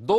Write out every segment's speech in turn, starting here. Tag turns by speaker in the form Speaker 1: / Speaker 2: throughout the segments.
Speaker 1: 2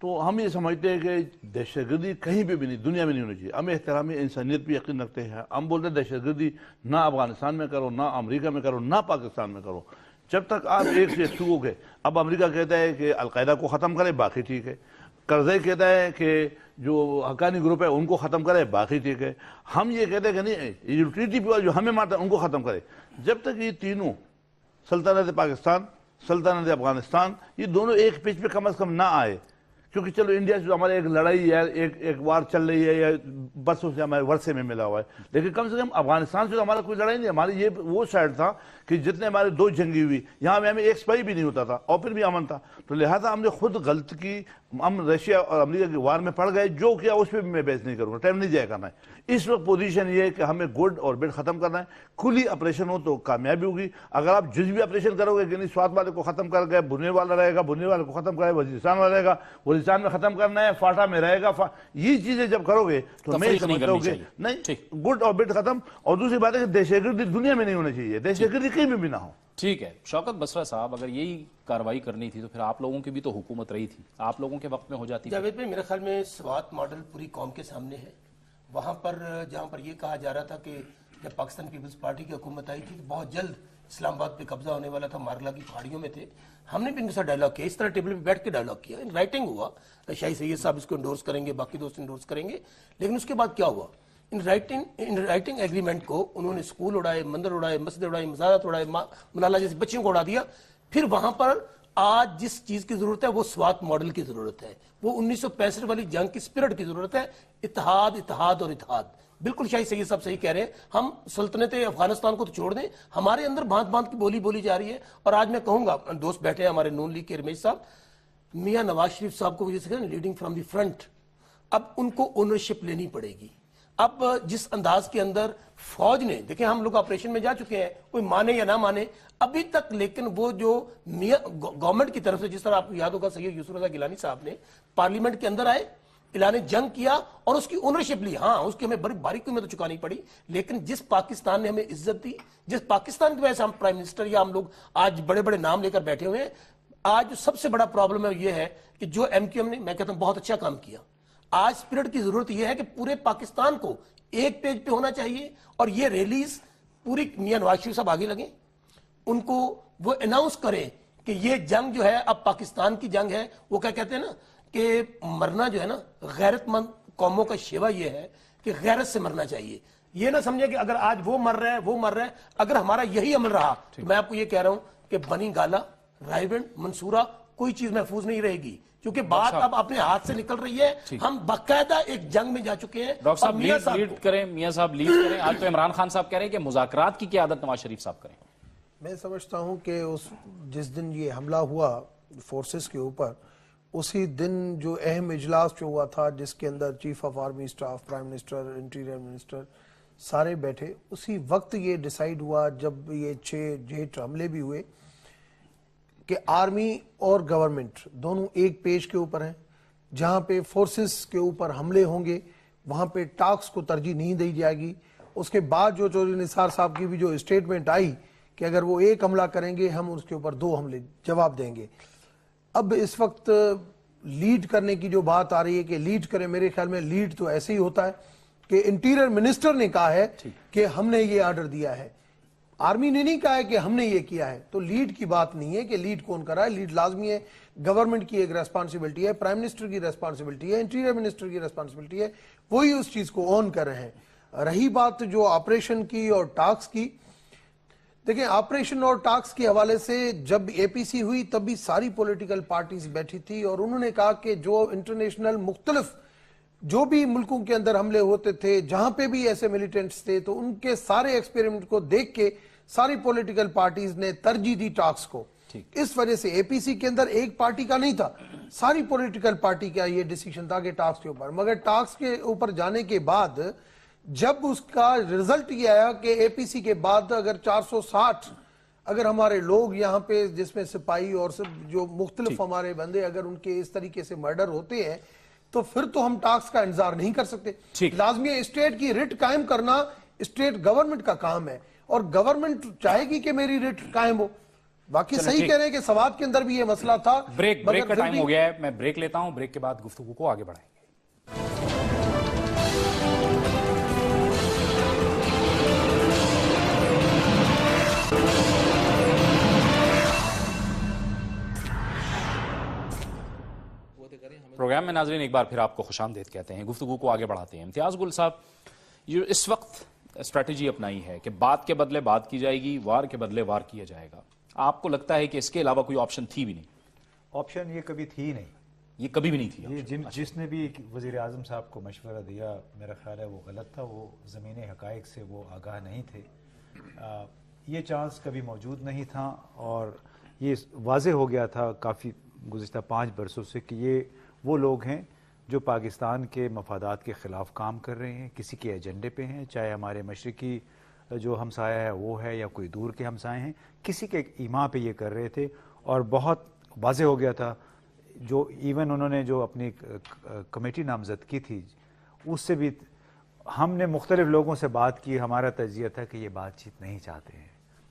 Speaker 2: تو ہم یہ سمجھتے ہیں کہ دہشت گردی کہیں پہ بھی نہیں، دنیا میں نہیں ہونی چاہیے. ہم احترام انسانیت پہ یقین رکھتے ہیں. ہم بولتے ہیں دہشت گردی نہ افغانستان میں کرو، نہ امریکہ میں کرو، نہ پاکستان میں کرو. جب تک آپ ایک سے شروع گئے، اب امریکہ کہتا ہے کہ القاعدہ کو ختم کرے، باقی ٹھیک ہے. کرزئی کہتا ہے کہ جو حقانی گروپ ہے ان کو ختم کرے، باقی ٹھیک ہے. ہم یہ کہتے ہیں کہ نہیں، یہ جو ٹی پی جو ہمیں مارتا ہے ان کو ختم کرے. جب تک یہ تینوں سلطنت پاکستان، سلطنت افغانستان، یہ دونوں ایک پیج پہ کم از کم نہ آئے، کیونکہ چلو انڈیا سے ہمارے ایک لڑائی ہے، ایک وار چل رہی ہے، یا برسوں سے ہمارے ورثے میں ملا ہوا ہے، لیکن کم سے کم افغانستان سے تو ہمارا کوئی لڑائی نہیں. ہماری یہ وہ سائڈ تھا کہ جتنے ہمارے دو جنگی ہوئی، یہاں میں ہمیں ایک سپاہی بھی نہیں ہوتا تھا اور پھر بھی امن تھا. تو لہٰذا ہم نے خود غلط کی، ہم رشیا اور امریکہ کی وار میں پڑ گئے. جو کیا اس پہ بھی میں بحث نہیں کروں گا، ٹائم نہیں جائے کرنا ہے. اس وقت پوزیشن یہ ہے کہ ہمیں گڈ اور بیڈ ختم کرنا ہے. کھلی آپریشن ہو تو کامیابی ہوگی. اگر آپ جزوی آپریشن کرو گے کہ نہیں سوات والے کو ختم کر گئے، بھنے والا رہے گا، بھنے والے کو ختم کرے، وزیرستان والا رہے گا، وزیرستان میں ختم کرنا ہے، فاٹا میں رہے گا، یہ چیزیں جب کرو گے تو میں سمجھتا ہوں کہ نہیں، گڈ اور بیڈ ختم. اور دوسری بات ہے کہ دہشت گردی دنیا میں نہیں ہونا چاہیے، دہشت گردی کہیں بھی نہ ہو.
Speaker 1: ٹھیک ہے شوکت بسرا صاحب، اگر یہی کارروائی کرنی تھی تو پھر آپ لوگوں کی بھی تو حکومت رہی تھی، آپ لوگوں کے وقت میں ہو جاتی.
Speaker 3: جاوید بھائی، میرے خیال میں سوات ماڈل پوری قوم کے سامنے ہے. وہاں پر جہاں پر یہ کہا جا رہا تھا کہ جب پاکستان پیپلز پارٹی کی حکومت آئی تھی تو بہت جلد اسلام آباد پہ قبضہ ہونے والا تھا، مارلا کی پہاڑیوں میں تھے. ہم نے بھی ان کے ساتھ ڈائلاگ کیا، اس طرح ٹیبل پہ بیٹھ کے ڈائلاگ کیا، رائٹنگ ہوا، شاہی سید صاحب اس کو انڈورس کریں گے، باقی دوست انڈورس کریں گے. لیکن اس کے بعد کیا ہوا؟ ان رائٹنگ ایگریمنٹ کو انہوں نے اسکول اڑائے، مندر اڑائے، مسجد اڑائی، مزارات اڑائے، ملالہ جیسے بچیوں کو اڑا دیا. پھر وہاں پر آج جس چیز کی ضرورت ہے وہ سوات ماڈل کی ضرورت ہے، وہ 1965 والی جنگ کی اسپرٹ کی ضرورت ہے. اتحاد، اتحاد اور اتحاد. بالکل شاہی سید صاحب صحیح کہہ رہے ہیں. ہم سلطنت افغانستان کو تو چھوڑ دیں، ہمارے اندر بھانت بھانت کی بولی جا رہی ہے. اور آج میں کہوں گا، دوست بیٹھے ہیں ہمارے نون لیگ کے رمیش صاحب، میاں نواز شریف صاحب کو جیسے لیڈنگ فرام دی فرنٹ، اب ان کو اونرشپ لینی پڑے گی. اب جس انداز کے اندر فوج نے، دیکھیں ہم لوگ آپریشن میں جا چکے ہیں، کوئی مانے یا نہ مانے ابھی تک، لیکن وہ جو گورنمنٹ کی طرف سے، جس طرح آپ کو یاد ہوگا سید یوسف رضا گیلانی صاحب نے پارلیمنٹ کے اندر آئے، اعلان جنگ کیا اور اس کی اونرشپ لی. ہاں اس کی ہمیں بڑی باریکی میں تو چکانی پڑی، لیکن جس پاکستان نے ہمیں عزت دی، جس پاکستان کی وجہ سے ہم پرائم منسٹر یا ہم لوگ آج بڑے بڑے نام لے کر بیٹھے ہوئے ہیں. آج جو سب سے بڑا پرابلم ہے یہ ہے کہ جو ایم کیو ایم نے، میں کہتا ہوں بہت اچھا کام کیا. آج اسپرٹ کی ضرورت یہ ہے کہ پورے پاکستان کو ایک پیج پہ ہونا چاہیے. اور یہ ریلیز پوری میاں نواز شریف صاحب آگے لگیں، ان کو وہ اناؤنس کریں کہ یہ جنگ جو ہے اب پاکستان کی جنگ ہے. وہ کیا کہتے ہیں نا کہ مرنا جو ہے نا، غیرت مند قوموں کا شیوا یہ ہے کہ غیرت سے مرنا چاہیے. یہ نہ سمجھے کہ اگر آج وہ مر رہا ہے وہ مر رہا ہے. اگر ہمارا یہی عمل رہا تو میں آپ کو یہ کہہ رہا ہوں کہ بنی گالا، رائے منصورہ، کوئی چیز محفوظ نہیں رہے گی، کیونکہ بات اب اپنے ہاتھ سے نکل رہی ہے. ہم باقاعدہ ایک جنگ میں جا چکے ہیں.
Speaker 1: ڈاکٹر صاحب لیڈ کریں، میاں صاحب لیڈ کریں. آج تو عمران خان صاحب کہہ رہے ہیں کہ مذاکرات کی قیادت نواز شریف صاحب کریں.
Speaker 4: میں سمجھتا ہوں کہ جس دن یہ حملہ ہوا فورسز کے اوپر، اسی دن جو اہم اجلاس جو ہوا تھا جس کے اندر chief of army staff, prime minister, interior minister سارے بیٹھے، اسی وقت یہ ڈیسائیڈ ہوا جب یہ 6 جیٹ حملے بھی ہوئے کہ آرمی اور گورنمنٹ دونوں ایک پیج کے اوپر ہیں. جہاں پہ فورسز کے اوپر حملے ہوں گے وہاں پہ ٹاکس کو ترجیح نہیں دی جائے گی. اس کے بعد جو چودھری نثار صاحب کی بھی جو اسٹیٹمنٹ آئی کہ اگر وہ ایک حملہ کریں گے ہم اس کے اوپر 2 حملے جواب دیں گے. اب اس وقت لیڈ کرنے کی جو بات آ رہی ہے کہ لیڈ کریں، میرے خیال میں لیڈ تو ایسے ہی ہوتا ہے کہ انٹیریئر منسٹر نے کہا ہے کہ ہم نے یہ آرڈر دیا ہے، آرمی نے نہیں کہا ہے کہ ہم نے یہ کیا ہے. تو لیڈ کی بات نہیں ہے کہ لیڈ کون کرا ہے. لیڈ لازمی ہے، گورنمنٹ کی ایک ریسپانسبلٹی ہے، پرائم منسٹر کی ریسپانسبلٹی ہے، انٹیریئر منسٹر کی ریسپانسبلٹی ہے، وہی اس چیز کو آن کر رہے ہیں. رہی بات جو آپریشن کی اور ٹاکس کی، دیکھیں آپریشن اور ٹاکس کے حوالے سے جب اے پی سی ہوئی تب بھی ساری پولیٹیکل پارٹیز بیٹھی تھی اور انہوں نے کہا کہ جو انٹرنیشنل مختلف جو بھی ملکوں کے اندر حملے ہوتے تھے، جہاں پہ بھی ایسے ملیٹنٹس تھے، تو ان کے سارے ایکسپیریمنٹ کو دیکھ کے ساری پولیٹیکل پارٹیز نے ترجیح دی ٹاکس کو. اس وجہ سے اے پی سی کے اندر ایک پارٹی کا نہیں تھا، ساری پولیٹیکل پارٹی کا یہ ڈیسیشن تھا کہ ٹاکس کے اوپر. مگر ٹاکس کے اوپر جانے کے بعد جب اس کا رزلٹ یہ آیا کہ اے پی سی کے بعد اگر 460 اگر ہمارے لوگ یہاں پہ جس میں سپاہی اور سب جو مختلف ہمارے بندے اگر ان کے اس طریقے سے مرڈر ہوتے ہیں تو پھر تو ہم ٹاکس کا انتظار نہیں کر سکتے. لازمی ہے اسٹیٹ کی ریٹ قائم کرنا اسٹیٹ گورنمنٹ کا کام ہے اور گورنمنٹ چاہے گی کہ میری ریٹ قائم ہو. باقی
Speaker 1: چلیں
Speaker 4: صحیح
Speaker 1: ٹھیک.
Speaker 4: کہہ رہے ہیں کہ سوات کے اندر بھی یہ مسئلہ تھا.
Speaker 1: بریک
Speaker 4: مگر
Speaker 1: کا
Speaker 4: پھر
Speaker 1: ٹائم
Speaker 4: بھی
Speaker 1: ہو گیا ہے, میں بریک لیتا ہوں, بریک کے بعد گفتگو کو آگے بڑھائیں گے. پروگرام میں ناظرین ایک بار پھر آپ کو خوش آمدید کہتے ہیں, گفتگو کو آگے بڑھاتے ہیں. امتیاز گل صاحب, یہ اس وقت اسٹریٹجی اپنائی ہے کہ بات کے بدلے بات کی جائے گی, وار کے بدلے وار کیا جائے گا, آپ کو لگتا ہے کہ اس کے علاوہ کوئی آپشن تھی بھی نہیں؟
Speaker 5: آپشن یہ کبھی تھی نہیں,
Speaker 1: یہ کبھی بھی نہیں تھی.
Speaker 5: یہ جس نے بھی وزیر اعظم صاحب کو مشورہ دیا میرا خیال ہے وہ غلط تھا, وہ زمینی حقائق سے وہ آگاہ نہیں تھے. یہ چانس کبھی موجود نہیں تھا, اور یہ واضح ہو گیا تھا کافی گزشتہ 5 برسوں سے کہ یہ وہ لوگ ہیں جو پاکستان کے مفادات کے خلاف کام کر رہے ہیں, کسی کے ایجنڈے پہ ہیں, چاہے ہمارے مشرقی جو ہمسایہ ہے وہ ہے یا کوئی دور کے ہمسائے ہیں, کسی کے ایما پہ یہ کر رہے تھے. اور بہت واضح ہو گیا تھا, جو ایون انہوں نے جو اپنی کمیٹی نامزد کی تھی اس سے بھی ہم نے مختلف لوگوں سے بات کی, ہمارا تجزیہ تھا کہ یہ بات چیت نہیں چاہتے ہیں,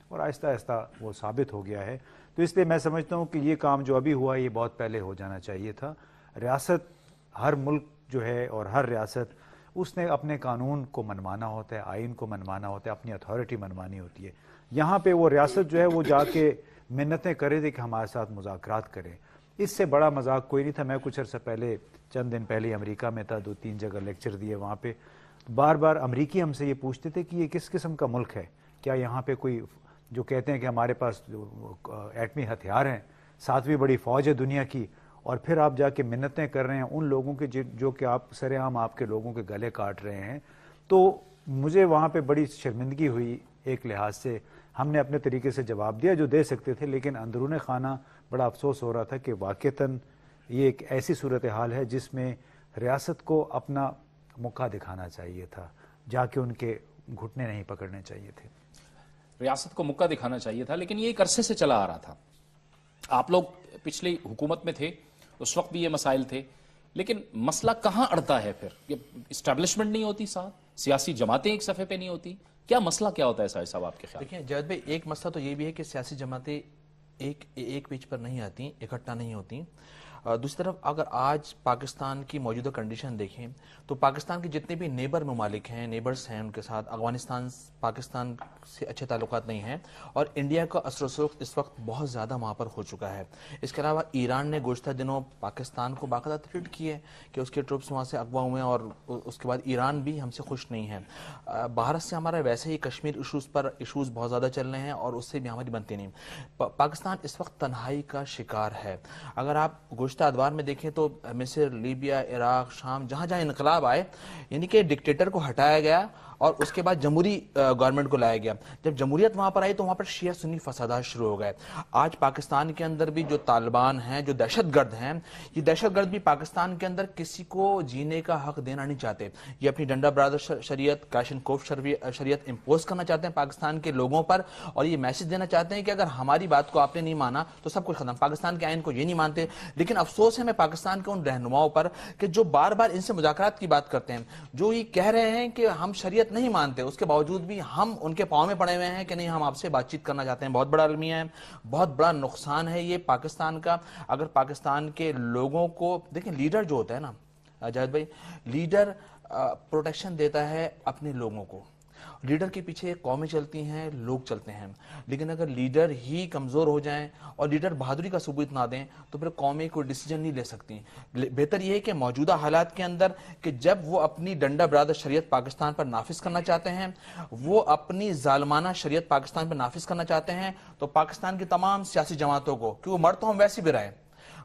Speaker 5: اور آہستہ آہستہ وہ ثابت ہو گیا ہے. تو اس لیے میں سمجھتا ہوں کہ یہ کام جو ابھی ہوا یہ بہت پہلے ہو جانا چاہیے تھا. ریاست, ہر ملک جو ہے اور ہر ریاست اس نے اپنے قانون کو منوانا ہوتا ہے, آئین کو منوانا ہوتا ہے, اپنی اتھارٹی منوانی ہوتی ہے. یہاں پہ وہ ریاست جو ہے وہ جا کے منتیں کرے تھے کہ ہمارے ساتھ مذاکرات کرے. اس سے بڑا مذاق کوئی نہیں تھا. میں کچھ عرصہ پہلے, چند دن پہلے امریکہ میں تھا, 2-3 جگہ لیکچر دیے. وہاں پہ بار بار امریکی ہم سے یہ پوچھتے تھے کہ یہ کس قسم کا ملک ہے, کیا یہاں پہ کوئی جو کہتے ہیں کہ ہمارے پاس ایٹمی ہتھیار ہیں, 7ویں بڑی فوج ہے دنیا کی, اور پھر آپ جا کے منتیں کر رہے ہیں ان لوگوں کے جو کہ آپ سر عام آپ کے لوگوں کے گلے کاٹ رہے ہیں. تو مجھے وہاں پہ بڑی شرمندگی ہوئی ایک لحاظ سے. ہم نے اپنے طریقے سے جواب دیا جو دے سکتے تھے, لیکن اندرون خانہ بڑا افسوس ہو رہا تھا کہ واقعتاً یہ ایک ایسی صورتحال ہے جس میں ریاست کو اپنا موقع دکھانا چاہیے تھا, جا کے ان کے گھٹنے نہیں پکڑنے چاہیے تھے.
Speaker 1: ریاست کو موقع دکھانا چاہیے تھا, لیکن یہ ایک عرصے سے چلا آ رہا تھا. آپ لوگ پچھلی حکومت میں تھے, اس وقت بھی یہ مسائل تھے, لیکن مسئلہ کہاں اڑتا ہے پھر؟ یہ اسٹیبلشمنٹ نہیں ہوتی ساتھ, سیاسی جماعتیں ایک صفحے پہ نہیں ہوتی, کیا مسئلہ کیا ہوتا ہے ساحر صاحب آپ کے خیال؟
Speaker 6: دیکھیں جاوید بھائی, ایک مسئلہ تو یہ بھی ہے کہ سیاسی جماعتیں ایک پیج پر نہیں آتی, اکٹھا نہیں ہوتی. دوسری طرف اگر آج پاکستان کی موجودہ کنڈیشن دیکھیں تو پاکستان کے جتنے بھی نیبر ممالک ہیں, نیبرز ہیں, ان کے ساتھ افغانستان پاکستان سے اچھے تعلقات نہیں ہیں, اور انڈیا کا اثر و رسوخ اس وقت بہت زیادہ وہاں پر ہو چکا ہے. اس کے علاوہ ایران نے گزشتہ دنوں پاکستان کو باقاعدہ تھریٹ کی ہے کہ اس کے ٹروپس وہاں سے اغوا ہوئے ہیں, اور اس کے بعد ایران بھی ہم سے خوش نہیں ہے. بھارت سے ہمارا ویسے ہی کشمیر ایشوز بہت زیادہ چل رہے ہیں, اور اس سے بھی ہماری بنتی نہیں. پاکستان اس وقت تنہائی کا شکار ہے. اگر آپ گزشتہ ادوار میں دیکھیں تو مصر, لیبیا, عراق, شام, جہاں جہاں انقلاب آئے, یعنی کہ ڈکٹیٹر کو ہٹایا گیا اور اس کے بعد جمہوری گورنمنٹ کو لایا گیا. جب جمہوریت وہاں پر آئی تو وہاں پر شیعہ سنی فسادات شروع ہو گئے. آج پاکستان کے اندر بھی جو طالبان ہیں, جو دہشت گرد ہیں, یہ دہشت گرد بھی پاکستان کے اندر کسی کو جینے کا حق دینا نہیں چاہتے. یہ اپنی ڈنڈا برادر شریعت, کاشنکوف شریعت امپوز کرنا چاہتے ہیں پاکستان کے لوگوں پر, اور یہ میسج دینا چاہتے ہیں کہ اگر ہماری بات کو آپ نے نہیں مانا تو سب کچھ ختم. پاکستان کے آئین کو یہ نہیں مانتے. لیکن افسوس ہے میں پاکستان کے ان رہنماؤں پر کہ جو بار بار ان سے مذاکرات کی بات کرتے ہیں, جو یہ کہہ رہے ہیں کہ ہم شریعت نہیں مانتے, اس کے باوجود بھی ہم ان کے پاؤں میں پڑے ہوئے ہیں کہ نہیں ہم آپ سے بات چیت کرنا چاہتے ہیں. بہت بڑا المیہ ہے, بہت بڑا نقصان ہے یہ پاکستان کا. اگر پاکستان کے لوگوں کو دیکھیں, لیڈر جو ہوتا ہے نا جاوید بھائی, لیڈر پروٹیکشن دیتا ہے اپنے لوگوں کو. لیڈر کے پیچھے قومیں چلتی ہیں, لوگ چلتے ہیں. لیکن اگر لیڈر ہی کمزور ہو جائیں اور لیڈر بہادری کا ثبوت نہ دیں تو پھر قومیں کوئی ڈیسیجن نہیں لے سکتی. بہتر یہ ہے کہ موجودہ حالات کے اندر کہ جب وہ اپنی ڈنڈا برادر شریعت پاکستان پر نافذ کرنا چاہتے ہیں, وہ اپنی ظالمانہ شریعت پاکستان پر نافذ کرنا چاہتے ہیں, تو پاکستان کی تمام سیاسی جماعتوں کو, کہ وہ مرد تو ہم ویسے بھی رہے,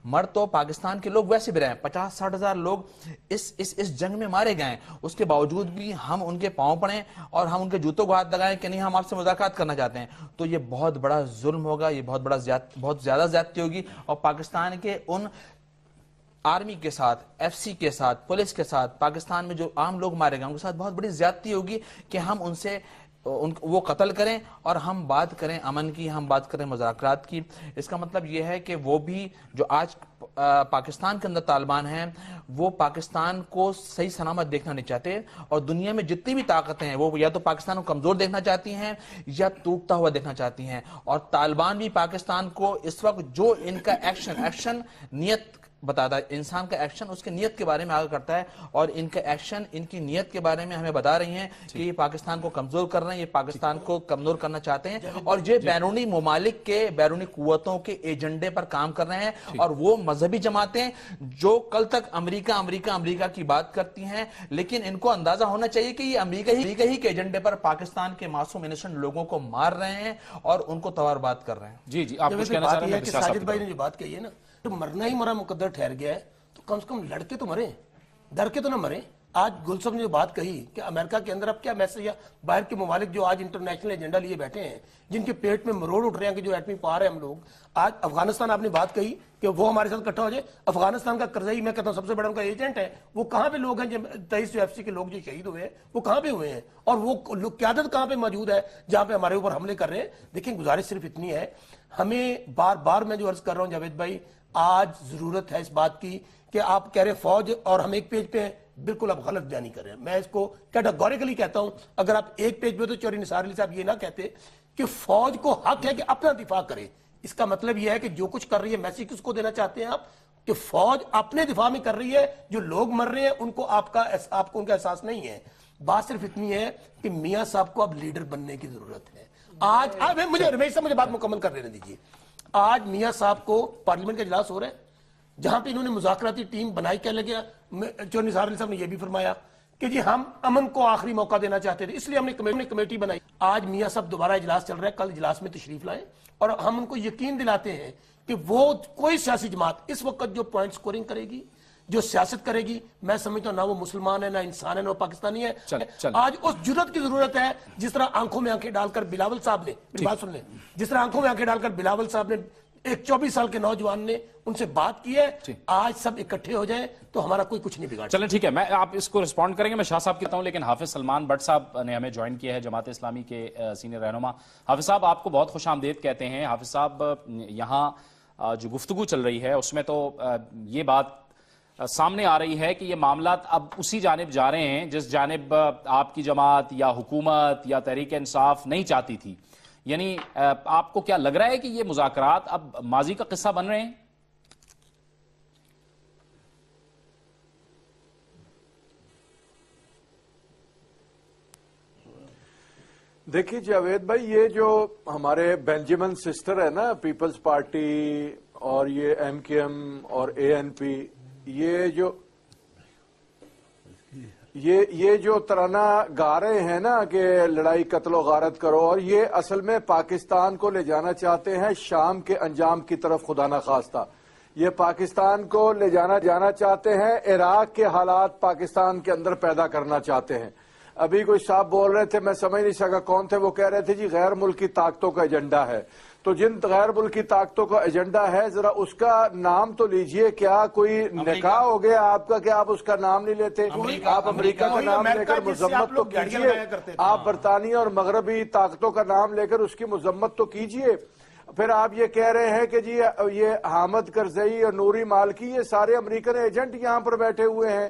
Speaker 6: مرد تو پاکستان کے لوگ ویسے بھی رہے ہیں, 50-60 ہزار لوگ اس جنگ میں مارے گئے, اس کے باوجود بھی ہم ان کے پاؤں پڑیں اور ہم ان کے جوتوں کو ہاتھ لگائیں کہ نہیں ہم آپ سے مذاکرات کرنا چاہتے ہیں, تو یہ بہت بڑا ظلم ہوگا, یہ بہت زیادہ زیادتی ہوگی. اور پاکستان کے ان آرمی کے ساتھ, ایف سی کے ساتھ, پولیس کے ساتھ, پاکستان میں جو عام لوگ مارے گئے ان کے ساتھ بہت بڑی زیادتی ہوگی کہ ہم ان سے وہ قتل کریں اور ہم بات کریں امن کی, ہم بات کریں مذاکرات کی. اس کا مطلب یہ ہے کہ وہ بھی جو آج پاکستان کے اندر طالبان ہیں وہ پاکستان کو صحیح سلامت دیکھنا نہیں چاہتے, اور دنیا میں جتنی بھی طاقتیں ہیں وہ یا تو پاکستان کو کمزور دیکھنا چاہتی ہیں یا ٹوٹتا ہوا دیکھنا چاہتی ہیں. اور طالبان بھی پاکستان کو اس وقت جو ان کا ایکشن نیت بتاتا ہے, انسان کا ایکشن اس کے نیت کے بارے میں آگاہ کرتا ہے, اور ان کا ایکشن ان کی نیت کے بارے میں ہمیں بتا رہی ہیں کہ یہ پاکستان کو کمزور کر رہے ہیں, یہ پاکستان کو کمزور کرنا چاہتے ہیں, اور یہ بیرونی ممالک کے بیرونی قوتوں کے ایجنڈے پر کام کر رہے ہیں. اور وہ مذہبی جماعتیں جو کل تک امریکہ کی بات کرتی ہیں, لیکن ان کو اندازہ ہونا چاہیے کہ یہ امریکہ ہی کے ایجنڈے پر پاکستان کے معصوم انوسنٹ لوگوں کو مار رہے ہیں اور ان کو توار بات کر رہے ہیں.
Speaker 1: جی آپ کچھ کہنا چاہ رہے ہیں؟
Speaker 3: ساجد بھائی نے جو بات کہی ہے نا, تو مرنا ہی مرا مقدر ٹھہر گیا ہے, تو کم سے کم لڑکے تو مریں, ڈر کے تو نہ مریں. آج گل صاحب نے جو بات کہی کہ امریکہ کے اندر اب کیا میسج ہے, باہر کے ممالک جو آج انٹرنیشنل ایجنڈا لیے بیٹھے ہیں, جن کے پیٹ میں مروڑ اٹھ رہے ہیں کہ جو ایٹمی پاور ہے ہم لوگ, آج افغانستان آپ نے بات کہی کہ وہ ہمارے ساتھ اکٹھا ہو جائے. افغانستان کا کرزئی میں کہتا ہوں سب سے بڑا ان کا ایجنٹ ہے, وہ کہاں پہ لوگ ہیں جو 23 UFC کے لوگ جو شہید ہوئے ہیں وہ کہاں پہ ہوئے ہیں, اور وہ قیادت کہاں پہ موجود ہے جہاں پہ ہمارے اوپر حملے کر رہے ہیں. دیکھیں گزارش صرف اتنی ہے, ہمیں بار بار میں جو عرض کر رہا ہوں جاوید بھائی, آج ضرورت ہے اس بات کی کہ آپ کہہ رہے فوج اور ہم ایک پیج پہ ہیں, بالکل آپ غلط بیانی کر رہے ہیں. میں اس کو کیٹاگوریکلی کہتا ہوں, اگر آپ ایک پیج پہ تو چوری نثار علی صاحب یہ نہ کہتے کہ فوج کو حق ہے کہ اپنا دفاع کرے. اس کا مطلب یہ ہے کہ جو کچھ کر رہی ہے میسج کس کو دینا چاہتے ہیں آپ, کہ فوج اپنے دفاع میں کر رہی ہے, جو لوگ مر رہے ہیں ان کو آپ کو ان کا احساس نہیں ہے. بات صرف اتنی ہے کہ میاں صاحب کو اب لیڈر بننے کی ضرورت ہے. آج مجھے رمیش صاحب مجھے بات مکمل کر لینے دیجیے. آج میاں صاحب کو پارلیمنٹ کا اجلاس ہو رہا ہے جہاں پہ انہوں نے مذاکراتی ٹیم بنائی, کیا لگیا, جو نثار علی صاحب نے یہ بھی فرمایا کہ جی ہم امن کو آخری موقع دینا چاہتے تھے, اس لیے ہم نے کمیٹی بنائی. آج میاں صاحب دوبارہ اجلاس چل رہا ہے, کل اجلاس میں تشریف لائیں, اور ہم ان کو یقین دلاتے ہیں کہ وہ کوئی سیاسی جماعت اس وقت جو پوائنٹ سکورنگ کرے گی, جو سیاست کرے گی, میں سمجھتا ہوں نہ وہ مسلمان ہے, نہ انسان ہے, نہ وہ پاکستانی ہے. آج اس جرات کی ضرورت ہے جس طرح آنکھوں میں آنکھیں ڈال کر بلاول صاحب نے, میری بات سن لیں, جس طرح آنکھوں میں آنکھیں ڈال کر بلاول صاحب نے, ایک 24 سال کے نوجوان نے ان سے بات کی ہے. آج سب اکٹھے ہو جائیں تو ہمارا کوئی کچھ نہیں بگاڑ.
Speaker 1: چلیں ٹھیک ہے, میں آپ اس کو رسپونڈ کریں گے, میں شاہ صاحب کہتا ہوں, لیکن حافظ سلمان بٹ صاحب نے ہمیں جوائن کیا ہے, جماعت اسلامی کے سینئر رہنما. حافظ صاحب آپ کو بہت خوش آمدید کہتے ہیں. حافظ صاحب یہاں جو گفتگو چل رہی ہے اس میں تو یہ بات سامنے آ رہی ہے کہ یہ معاملات اب اسی جانب جا رہے ہیں جس جانب آپ کی جماعت یا حکومت یا تحریک انصاف نہیں چاہتی تھی. یعنی آپ کو کیا لگ رہا ہے کہ یہ مذاکرات اب ماضی کا قصہ بن رہے ہیں؟
Speaker 7: دیکھیے جاوید بھائی, یہ جو ہمارے بینجامن سسٹر ہے نا, پیپلز پارٹی اور یہ MKM اور ANP, یہ جو ترانہ گا رہے ہیں نا کہ لڑائی قتل و غارت کرو, اور یہ اصل میں پاکستان کو لے جانا چاہتے ہیں شام کے انجام کی طرف. خدا نہ خواستہ یہ پاکستان کو لے جانا چاہتے ہیں, عراق کے حالات پاکستان کے اندر پیدا کرنا چاہتے ہیں. ابھی کوئی صاحب بول رہے تھے, میں سمجھ نہیں سکا کون تھے, وہ کہہ رہے تھے جی غیر ملکی طاقتوں کا ایجنڈا ہے. تو جن غیر ملکی طاقتوں کا ایجنڈا ہے ذرا اس کا نام تو لیجئے. کیا کوئی نکاح ہو گیا آپ کا کہ آپ اس کا نام نہیں لیتے؟ آپ امریکہ کا نام لے کر مذمت تو کیجئے, آپ برطانیہ اور مغربی طاقتوں کا نام لے کر اس کی مذمت تو کیجئے. پھر آپ یہ کہہ رہے ہیں کہ جی یہ حامد کرزئی اور نوری مالکی یہ سارے امریکن ایجنٹ یہاں پر بیٹھے ہوئے ہیں.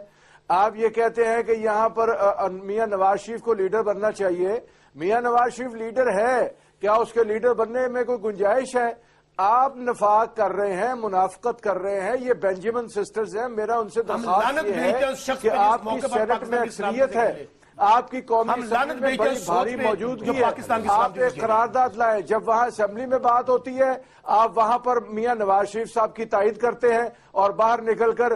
Speaker 7: آپ یہ کہتے ہیں کہ یہاں پر میاں نواز شریف کو لیڈر بننا چاہیے. میاں نواز شریف لیڈر ہے, کیا اس کے لیڈر بننے میں کوئی گنجائش ہے؟ آپ نفاق کر رہے ہیں, منافقت کر رہے ہیں. یہ بینجامن سسٹرز ہیں, میرا ان سے درخواست یہ ہے کہ آپ کی سینٹ میں اکثریت ہے, آپ کی قومی اسمبلی میں بڑی بھاری موجودگی ہے, آپ ایک قرارداد لائیں. جب وہاں اسمبلی میں بات ہوتی ہے آپ وہاں پر میاں نواز شریف صاحب کی تائید کرتے ہیں, اور باہر نکل کر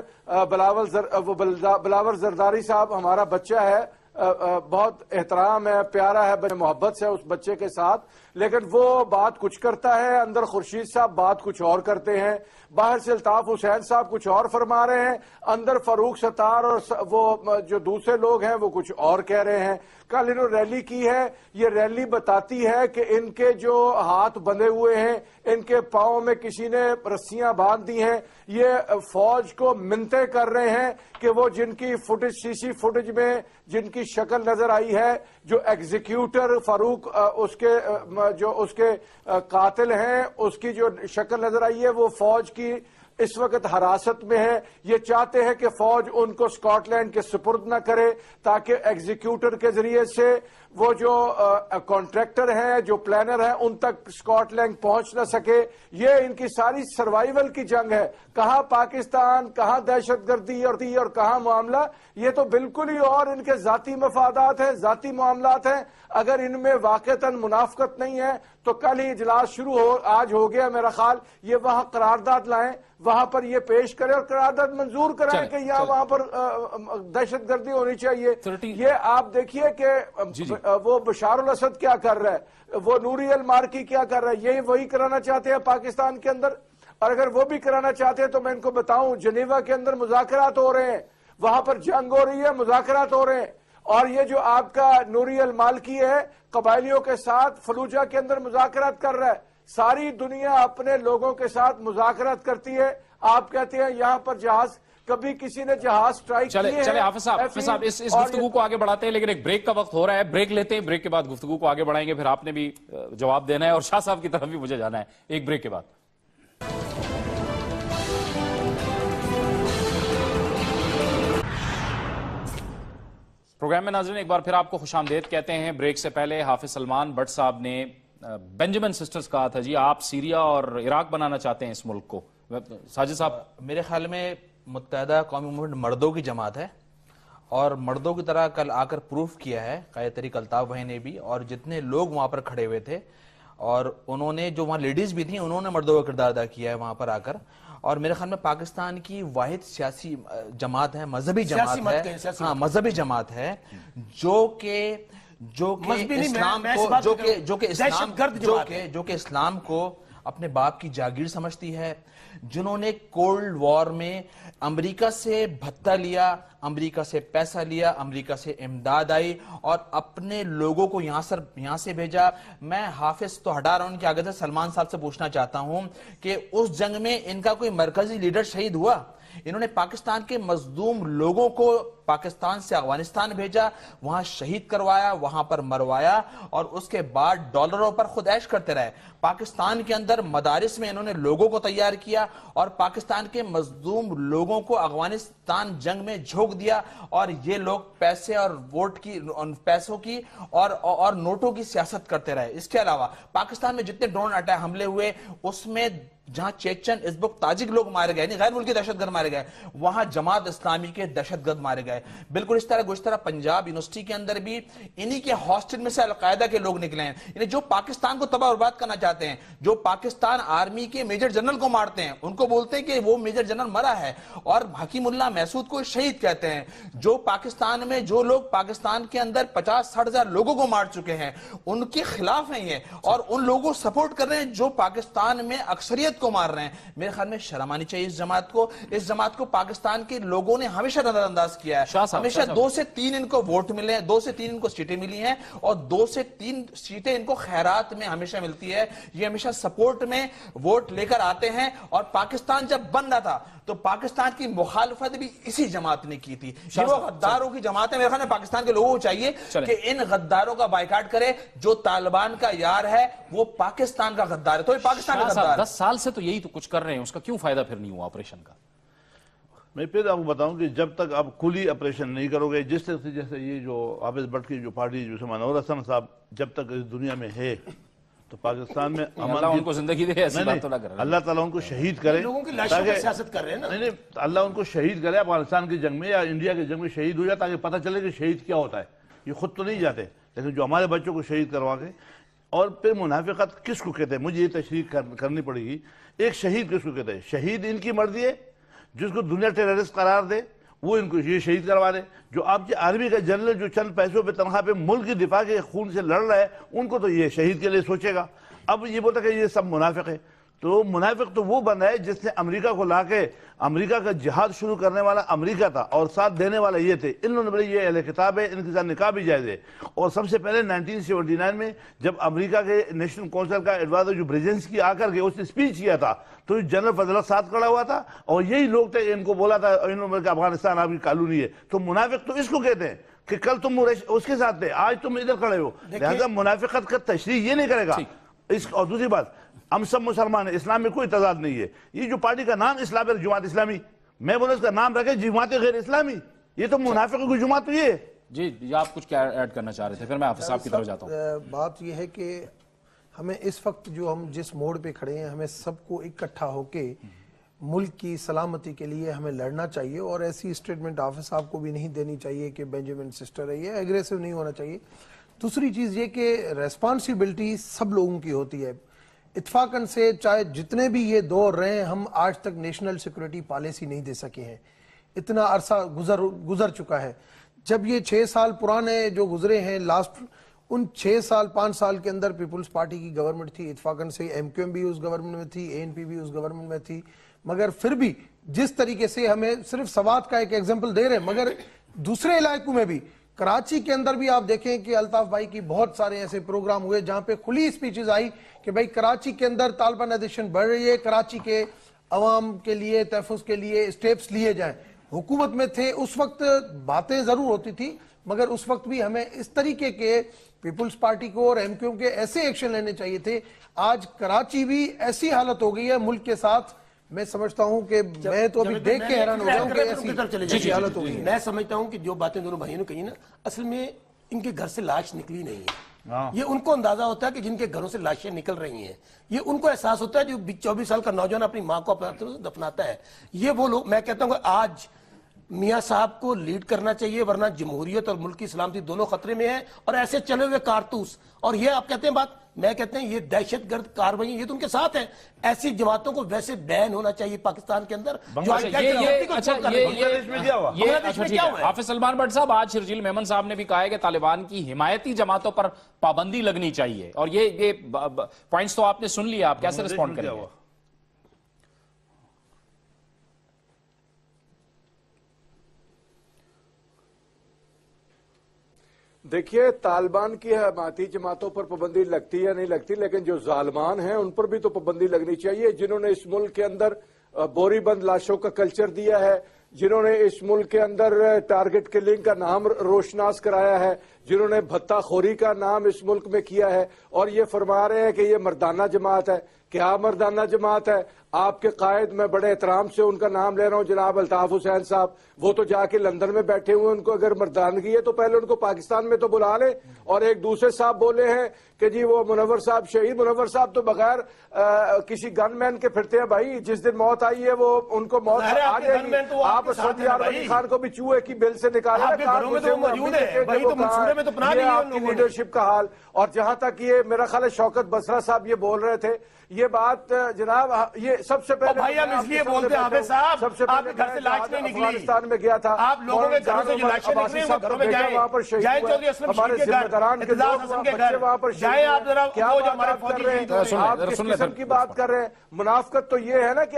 Speaker 7: بلاول زرداری صاحب ہمارا بچہ ہے, بہت احترام ہے, پیارا ہے, محبت سے اس بچے کے ساتھ, لیکن وہ بات کچھ کرتا ہے, اندر خورشید صاحب بات کچھ اور کرتے ہیں, باہر سے الطاف حسین صاحب کچھ اور فرما رہے ہیں, اندر فاروق ستار اور وہ جو دوسرے لوگ ہیں وہ کچھ اور کہہ رہے ہیں. کل انہوں نے ریلی کی ہے. یہ ریلی بتاتی ہے کہ ان کے جو ہاتھ بندھے ہوئے ہیں, ان کے پاؤں میں کسی نے رسیاں باندھ دی ہیں. یہ فوج کو منتیں کر رہے ہیں کہ وہ جن کی فوٹیج سی سی فوٹیج میں جن کی شکل نظر آئی ہے, جو ایگزیکیوٹر فاروق اس کے قاتل ہیں, اس کی جو شکل نظر آئی ہے وہ فوج کی اس وقت حراست میں ہے. یہ چاہتے ہیں کہ فوج ان کو اسکاٹ لینڈ کے سپرد نہ کرے تاکہ ایگزیکیوٹر کے ذریعے سے وہ جو کانٹریکٹر ہیں, جو پلانر ہیں, ان تک اسکاٹ لینڈ پہنچ نہ سکے. یہ ان کی ساری سروائیول کی جنگ ہے. کہاں پاکستان, کہاں دہشت گردی اور کہاں معاملہ. یہ تو بالکل ہی اور ان کے ذاتی مفادات ہیں, ذاتی معاملات ہیں. اگر ان میں واقعتاً منافقت نہیں ہے تو کل ہی اجلاس آج ہو گیا میرا خیال. یہ وہاں قرارداد لائیں, وہاں پر یہ پیش کریں اور قرارداد منظور کرائیں کہ یہاں وہاں پر دہشت گردی ہونی چاہیے. یہ آپ دیکھیے کہ وہ بشار الاسد کیا کر رہا ہے, وہ نوری المالکی کیا کر رہا ہے. یہی وہی کرانا چاہتے ہیں پاکستان کے اندر. اور اگر وہ بھی کرانا چاہتے ہیں تو میں ان کو بتاؤں, جنیوا کے اندر مذاکرات ہو رہے ہیں, وہاں پر جنگ ہو رہی ہے, مذاکرات ہو رہے ہیں. اور یہ جو آپ کا نوری المالکی ہے, قبائلیوں کے ساتھ فلوجہ کے اندر مذاکرات کر رہا ہے. ساری دنیا اپنے لوگوں کے ساتھ مذاکرات کرتی ہے. آپ کہتے ہیں یہاں پر جہاز, کبھی کسی نے جہاز اسٹرائک کیے ہیں.
Speaker 1: چلے حافظ صاحب اس گفتگو کو آگے بڑھاتے ہیں, لیکن ایک بریک کا وقت ہو رہا ہے. بریک لیتے ہیں, بریک کے بعد گفتگو کو آگے بڑھائیں گے. پھر آپ نے بھی جواب دینا ہے اور شاہ صاحب کی طرف بھی مجھے جانا ہے. ایک بریک کے بعد. پروگرام میں ناظرین ایک بار پھر آپ کو خوش آمدید کہتے ہیں. بریک سے پہلے حافظ سلمان بٹ صاحب نے بینجامن سسٹرز کہا تھا جی آپ سیریا اور عراق بنانا چاہتے ہیں اس ملک کو. ساجد صاحب,
Speaker 6: میرے خیال میں متحدہ قومی موومنٹ مردوں کی جماعت ہے, اور مردوں کی طرح کل آ کر پروف کیا ہے قائد طریق الطاف بھائی نے بھی, اور جتنے لوگ وہاں پر کھڑے ہوئے تھے, اور انہوں نے جو وہاں لیڈیز بھی تھیں انہوں نے مردوں کا کردار ادا کیا ہے وہاں پر آ کر. اور میرے خیال میں پاکستان کی واحد سیاسی جماعت ہے, مذہبی جماعت ہے, ہاں مذہبی جماعت ہے, جو کہ اسلام کو اپنے باپ کی جاگیر سمجھتی ہے, جنہوں نے کولڈ وار میں امریکہ سے بھتہ لیا, امریکہ سے پیسہ لیا, امریکہ سے امداد آئی اور اپنے لوگوں کو یہاں سے بھیجا. میں حافظ تو ہٹا رہا ہوں ان کے آگے سے, سلمان صاحب سے پوچھنا چاہتا ہوں کہ اس جنگ میں ان کا کوئی مرکزی لیڈر شہید ہوا؟ انہوں نے پاکستان کے مظلوم لوگوں کو پاکستان سے افغانستان بھیجا, وہاں شہید کروایا, وہاں پر مروایا, اور اس کے بعد ڈالروں پر خود عیش کرتے رہے. پاکستان کے اندر مدارس میں انہوں نے لوگوں کو تیار کیا اور پاکستان کے مظلوم لوگوں کو افغانستان جنگ میں جھونک دیا, اور یہ لوگ پیسے اور ووٹ کی, پیسوں کی اور نوٹوں کی سیاست کرتے رہے. اس کے علاوہ پاکستان میں جتنے ڈرون اٹیک حملے ہوئے, اس میں جہاں چیچن ازبک تاجک لوگ مارے گئے, غیر ملکی دہشت گرد مارے گئے, وہاں جماعت اسلامی کے دہشت گرد مارے گئے. بالکل اس طرح پنجاب یونیورسٹی کے اندر بھی انہی کے ہاسٹل میں سے القاعدہ کے لوگ نکلے ہیں. یعنی جو پاکستان کو تباہ برباد کرنا چاہتے ہیں, جو پاکستان آرمی کے میجر جنرل کو مارتے ہیں, ان کو بولتے ہیں کہ وہ میجر جنرل مرا ہے, اور حکیم اللہ محسود کو شہید کہتے ہیں. جو پاکستان میں جو لوگ پاکستان کے اندر 50-60 ہزار لوگوں کو مار چکے ہیں, ان کے خلاف ہیں یہ, اور ان لوگوں کو سپورٹ کر رہے ہیں جو پاکستان میں اکثریت کو مار رہے ہیں. میرے خیال میں شرم آنی چاہیے اس جماعت کو. پاکستان کے لوگوں نے ہمیشہ نظر انداز کیا ہے, ہمیشہ 2 سے 3 ان کو ووٹ ملے ہیں, 2 سے 3 ان کو سیٹیں ملی ہیں, اور 2 سے 3 سیٹیں ان کو خیرات میں ہمیشہ ملتی ہے. یہ ہمیشہ سپورٹ میں ووٹ لے کر آتے ہیں. اور پاکستان جب بن رہا تھا تو پاکستان کی مخالفت بھی اسی جماعت نے کی تھی. یہ وہ غداروں کی جماعت ہے. میرے خیال میں پاکستان کے لوگوں کو چاہیے کہ ان غداروں کا بائیکاٹ کرے. جو طالبان کا یار ہے وہ پاکستان کا غدار ہے, تو یہ پاکستان کا غدار ہے.
Speaker 1: 10 سال سے تو یہی تو کچھ کر رہے ہیں, اس کا کیوں فائدہ پھر نہیں ہوا آپریشن کا؟
Speaker 2: میں پھر آپ کو بتاؤں کہ جب تک آپ کلی آپریشن نہیں کرو گے, جس طرح سے جیسے یہ جو حافظ بٹ کی جو پارٹی جو منور حسن صاحب جب تک اس دنیا میں ہے, تو پاکستان میں
Speaker 1: اللہ ان کو زندگی دے, ایسی بات تو نہ کریں.
Speaker 2: اللہ تعالیٰ ان کو شہید کرے,
Speaker 3: لوگوں کی لاشوں پر سیاست کر رہے ہیں نا.
Speaker 2: نہیں, اللہ ان کو شہید کرے افغانستان کی جنگ میں یا انڈیا کی جنگ میں شہید ہو جائے, تاکہ پتہ چلے کہ شہید کیا ہوتا ہے. یہ خود تو نہیں جاتے, لیکن جو ہمارے بچوں کو شہید کروا کے. اور پھر منافقت کس کو کہتے ہیں, مجھے یہ تشریح کرنی پڑے گی. ایک شہید کس کو کہتے ہیں؟ شہید ان کی مرضی ہے, جس کو دنیا ٹیررسٹ قرار دے وہ ان کو یہ شہید کروا دے. جو آپ کے آرمی کا جنرل جو چند پیسوں پہ تنخواہ پہ ملک کی دفاع کے خون سے لڑ رہا ہے, ان کو تو یہ شہید کے لیے سوچے گا. اب یہ بولتا کہ یہ سب منافق ہے. تو منافق تو وہ بندہ ہے جس نے امریکہ کو لا کے امریکہ کا جہاد شروع کرنے والا امریکہ تھا اور ساتھ دینے والا یہ تھے. انہوں نے بڑی یہ اہل کتاب ہے, ان کے ساتھ نکاح بھی جائز ہے. اور سب سے پہلے 1979 میں جب امریکہ کے نیشنل کونسل کا ایڈوائزر جو بریجنسکی آ کر کے اس نے اسپیچ کیا تھا تو جنرل فضل اللہ ساتھ کھڑا ہوا تھا اور یہی لوگ تھے, ان کو بولا تھا انہوں نے کہ افغانستان آپ کی کالونی ہے. تو منافق تو اس کو کہتے ہیں کہ کل تم اس کے ساتھ تھے, آج تم ادھر کھڑے ہو. لہذا منافقت کا تشریح یہ نہیں کرے گا. اور دوسری بات, ہم سب مسلمان ہیں, اسلام میں کوئی تضاد نہیں ہے. یہ جو پارٹی کا نام اسلام ہے جماعت اسلامی, میں بولوں اس کا نام رکھے جماعت غیر اسلامی, یہ تو منافقوں کی جماعت تو یہ ہے.
Speaker 1: جی آپ کچھ کیا ایڈ کرنا چاہ رہے تھے, پھر میں حافظ صاحب کی طرف جاتا ہوں.
Speaker 4: بات یہ ہے کہ ہمیں اس وقت جو ہم جس موڑ پہ کھڑے ہیں, ہمیں سب کو اکٹھا ہو کے ملک کی سلامتی کے لیے ہمیں لڑنا چاہیے. اور ایسی اسٹیٹمنٹ حافظ صاحب کو بھی نہیں دینی چاہیے کہ بینجامن سسٹر ہے, یہ ایگریسو نہیں ہونا چاہیے. دوسری چیز یہ کہ ریسپانسبلٹی سب لوگوں کی ہوتی ہے. اتفاقاً سے چاہے جتنے بھی یہ دور رہے ہیں, ہم آج تک نیشنل سیکورٹی پالیسی نہیں دے سکے ہیں. اتنا عرصہ گزر چکا ہے. جب یہ 6 سال پرانے جو گزرے ہیں لاسٹ, ان 6 سال 5 سال کے اندر پیپلز پارٹی کی گورنمنٹ تھی. اتفاقاً سے MQM بھی اس گورنمنٹ میں تھی, ANP بھی اس گورنمنٹ میں تھی. مگر پھر بھی جس طریقے سے ہمیں صرف سوات کا ایک ایگزامپل دے رہے ہیں, مگر دوسرے علاقوں میں بھی, کراچی کے اندر بھی آپ دیکھیں کہ الطاف بھائی کی بہت سارے ایسے پروگرام ہوئے جہاں پہ کھلی اسپیچز آئی کہ بھائی کراچی کے اندر طالبانائزیشن بڑھ رہی ہے, کراچی کے عوام کے لیے تحفظ کے لیے اسٹیپس لیے جائیں. حکومت میں تھے اس وقت, باتیں ضرور ہوتی تھی, مگر اس وقت بھی ہمیں اس طریقے کے پیپلز پارٹی کو اور MQM کے ایسے ایکشن لینے چاہیے تھے. آج کراچی بھی ایسی حالت ہو گئی ہے ملک کے ساتھ, میں سمجھتا ہوں کہ میں تو ابھی دیکھ کے حیران ہو رہا ہوں کہ ایسی حالت ہو گئی.
Speaker 3: میں سمجھتا ہوں کہ جو باتیں دونوں بھائیوں نے کہی نا, اصل میں ان کے گھر سے لاش نکلی نہیں ہے. یہ ان کو اندازہ ہوتا ہے کہ جن کے گھروں سے لاشیں نکل رہی ہیں, یہ ان کو احساس ہوتا ہے جو 24 سال کا نوجوان اپنی ماں کو دفناتا ہے. یہ وہ لوگ, میں کہتا ہوں کہ آج میاں صاحب کو لیڈ کرنا چاہیے, ورنہ جمہوریت اور ملک کی سلامتی دونوں خطرے میں ہیں. اور ایسے چلے ہوئے کارتوس, اور یہ آپ کہتے ہیں بات, میں کہتے ہیں یہ دہشت گرد کاروائی, یہ تو ان کے ساتھ ہے. ایسی جماعتوں کو ویسے بین ہونا چاہیے پاکستان کے اندر.
Speaker 1: حافظ سلمان بٹ صاحب, آج شرجیل میمن صاحب نے بھی کہا ہے کہ طالبان کی حمایتی جماعتوں پر پابندی لگنی چاہیے, اور یہ پوائنٹس تو آپ نے سن لیا, آپ کیسے رسپونڈ کریں گے؟
Speaker 7: دیکھیے, طالبان کی حمایتی جماعتوں پر پابندی لگتی یا نہیں لگتی, لیکن جو ظالمان ہیں ان پر بھی تو پابندی لگنی چاہیے, جنہوں نے اس ملک کے اندر بوری بند لاشوں کا کلچر دیا ہے, جنہوں نے اس ملک کے اندر ٹارگٹ کلنگ کا نام روشناس کرایا ہے, جنہوں نے بھتہ خوری کا نام اس ملک میں کیا ہے, اور یہ فرما رہے ہیں کہ یہ مردانہ جماعت ہے. کیا مردانہ جماعت ہے؟ آپ کے قائد, میں بڑے احترام سے ان کا نام لے رہا ہوں, جناب الطاف حسین صاحب, وہ تو جا کے لندن میں بیٹھے ہوئے, ان کو اگر مردانگی ہے تو پہلے ان کو پاکستان میں تو بلا لیں. اور ایک دوسرے صاحب بولے ہیں کہ جی وہ منور صاحب شہید, منور صاحب تو بغیر کسی گن مین کے پھرتے ہیں بھائی. جس دن موت آئی ہے وہ ان کو موت آ جائے گی. آپ سعودیہ علی خان کو بھی چوہے کی بل سے نکالا, لیڈرشپ کا حال. اور جہاں تک یہ میرا خیال ہے شوکت بسرا صاحب یہ بول رہے تھے, یہ بات جناب, یہ سب سے پہلے
Speaker 3: بھائی ہم اس لیے بولتے ہیں حافظ صاحب,
Speaker 7: سب سے
Speaker 3: آپ کے گھر سے لاش نہیں نکلی,
Speaker 7: افغانستان میں گیا تھا,
Speaker 3: آپ لوگوں کے گھروں سے جو لاشیں نکلی ہیں وہ گھروں میں جائیں,
Speaker 7: وہاں پر
Speaker 3: جائیں چودھری اسلم شیر کے گھر, اعتزاز حسن کے گھر, جائیں آپ ذرا وہ جو ہمارے فوجی شہید ہوئے ہیں.
Speaker 7: آپ کس قسم کی بات کر رہے ہیں؟ منافقت تو یہ ہے نا کہ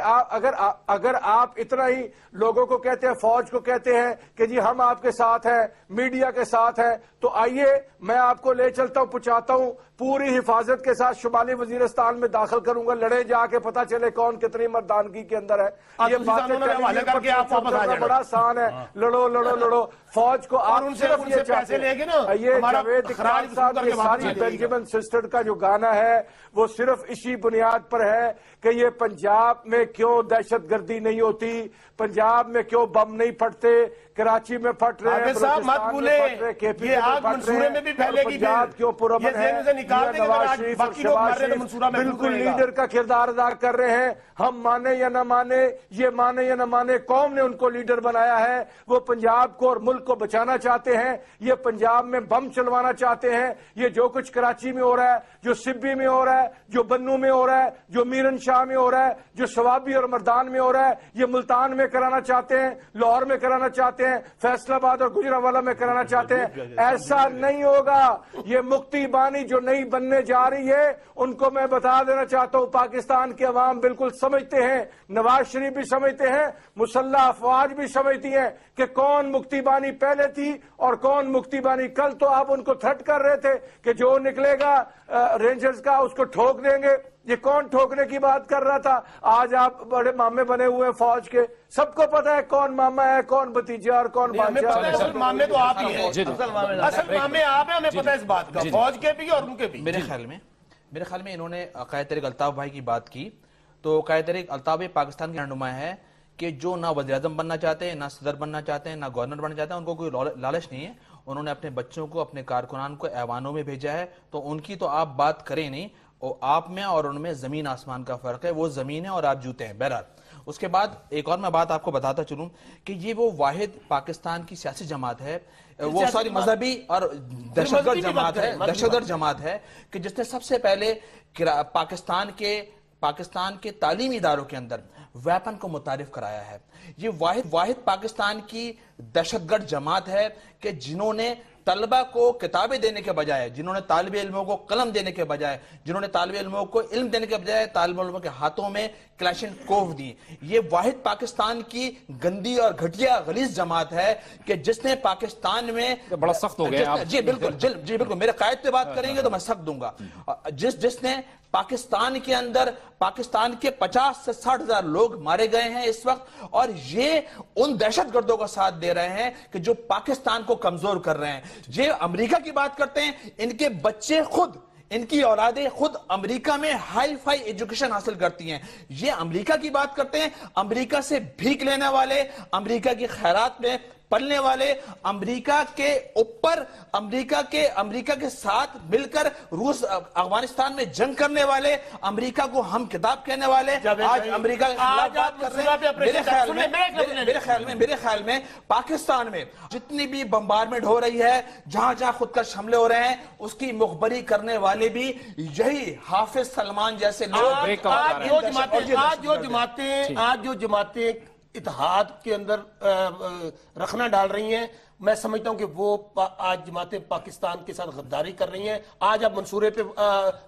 Speaker 7: اگر آپ اتنا ہی لوگوں کو کہتے ہیں, فوج کو کہتے ہیں کہ جی ہم آپ کے ساتھ ہیں, میڈیا کے ساتھ ہیں, تو آئیے میں آپ کو لے چلتا ہوں, پہنچاتا ہوں, پوری حفاظت کے ساتھ شمالی وزیرستان میں داخل کروں گا, لڑے جا کے پتہ چلے کون کتنی مردانگی کے اندر ہے. یہ باتیں بڑا آسان ہے, لڑو لڑو لڑو. فوج کو آپ صرف یہ
Speaker 3: پیسے لے گے نا,
Speaker 7: یہ جاوید اقبال صاحب یہ ساری بینجامن سسٹر کا جو گانا ہے وہ صرف اسی بنیاد پر ہے کہ یہ پنجاب میں کیوں دہشت گردی نہیں ہوتی, پنجاب میں کیوں بم نہیں پھٹتے, کراچی میں پھٹ رہے ہیں,
Speaker 3: بلوچستان میں پھٹ رہے ہیں, یہ آگ منصورے میں بھی پھیلے گی,
Speaker 7: پنجاب کیوں پرامن ہے. نواز شریف اور شہباز شریف بالکل لیڈر کا کردار ادا کر رہے ہیں. ہم مانے یا نہ مانے, یہ مانے یا نہ مانے, قوم نے ان کو لیڈر بنایا ہے. وہ پنجاب کو اور ملک کو بچانا چاہتے ہیں, یہ پنجاب میں بم چلوانا چاہتے ہیں. یہ جو کچھ کراچی میں ہو رہا ہے, جو سبی میں ہو رہا ہے, جو بنو میں ہو رہا ہے, جو میرن شاہ میں ہو رہا ہے, جو سوابی اور مردان میں ہو رہا ہے, یہ ملتان میں کرانا چاہتے ہیں, لاہور میں کرانا چاہتے ہیں. ہیں, فیصل آباد اور گجرانوالہ میں کرانا چاہتے ہیں. ایسا نہیں ہوگا. یہ مکتی بانی جو نئی بننے جا رہی ہے, ان کو میں بتا دینا چاہتا ہوں, پاکستان کے عوام بالکل سمجھتے ہیں, نواز شریف بھی سمجھتے ہیں, مسلح افواج بھی سمجھتی ہیں کہ کون مکتی بانی پہلے تھی اور کون مکتی بانی. کل تو آپ ان کو تھرٹ کر رہے تھے کہ جو نکلے گا رینجرز کا اس کو ٹھوک دیں گے. یہ کون ٹھوکنے کی بات کر رہا تھا؟ آج آپ بڑے مامے بنے ہوئے ہیں فوج کے, سب کو پتا ہے کون ماما ہے, کون بھتیجا اور کون بانجا.
Speaker 3: اصل مامے تو آپ ہی ہیں, اصل مامے آپ ہیں, ہمیں پتا ہے اس بات کا, فوج کے بھی اور ان کے بھی.
Speaker 6: میرے خیال میں انہوں نے قائد تحریک الطاف بھائی کی بات کی, تو قائد تحریک الطاف بھائی پاکستان کے رہنما ہے کہ جو نہ وزیر اعظم بننا چاہتے ہیں, نہ صدر بننا چاہتے ہیں, نہ گورنر بننا چاہتے ہیں, ان کو کوئی لالچ نہیں ہے. انہوں نے اپنے بچوں کو, اپنے کارکنان کو ایوانوں میں بھیجا ہے, تو ان کی تو آپ بات کریں نہیں. اور آپ میں اور ان میں زمین آسمان کا فرق ہے, وہ زمین ہے اور آپ جوتے ہیں. بہرحال اس کے بعد ایک اور میں بات آپ کو بتاتا چلوں کہ یہ وہ واحد پاکستان کی سیاسی جماعت ہے, وہ ساری مذہبی اور دہشت گرد جماعت ہے, دہشت گرد جماعت ہے کہ جس نے سب سے پہلے پاکستان کے تعلیمی اداروں کے اندر ویپن کو متعارف کرایا ہے. یہ واحد پاکستان کی دہشت گرد جماعت ہے کہ جنہوں نے طلبہ کو کتابیں دینے کے بجائے, جنہوں نے طالب علموں کو قلم دینے کے بجائے, جنہوں نے طالب علموں کو علم دینے کے بجائے طالب علموں کے ہاتھوں میں کلاشنکوف دی, یہ واحد پاکستان کی گندی اور گھٹیا غلیظ جماعت ہے کہ جس نے پاکستان میں
Speaker 1: بڑا سخت ہو گیا.
Speaker 6: جی بالکل میرے قائد پہ بات کریں گے تو میں سخت دوں گا. جس نے پاکستان کے اندر پاکستان کے 50 سے 60 ہزار لوگ مارے گئے ہیں اس وقت, اور یہ ان دہشت گردوں کا ساتھ دے رہے ہیں کہ جو پاکستان کو کمزور کر رہے ہیں. یہ امریکہ کی بات کرتے ہیں, ان کے بچے خود, ان کی اولادیں خود امریکہ میں ہائی فائی ایجوکیشن حاصل کرتی ہیں. یہ امریکہ کی بات کرتے ہیں, امریکہ سے بھیک لینے والے, امریکہ کی خیرات میں پلنے والے, امریکہ کے اوپر امریکہ کے ساتھ مل کر روس افغانستان میں جنگ کرنے والے, امریکہ کو ہم کتاب کہنے والے, آج امریکہ کے خلاف بات کر رہے ہیں. میرے خیال میں پاکستان میں جتنی بھی بمبارمنٹ ہو رہی ہے, جہاں خود کش حملے ہو رہے ہیں, اس کی مخبری کرنے والے بھی یہی حافظ سلمان جیسے لوگ.
Speaker 3: آج جو جماعتیں اتحاد کے اندر رکھنا ڈال رہی ہیں, میں سمجھتا ہوں کہ وہ آج جماعتیں پاکستان کے ساتھ غداری کر رہی ہیں. آج آپ منصورے پہ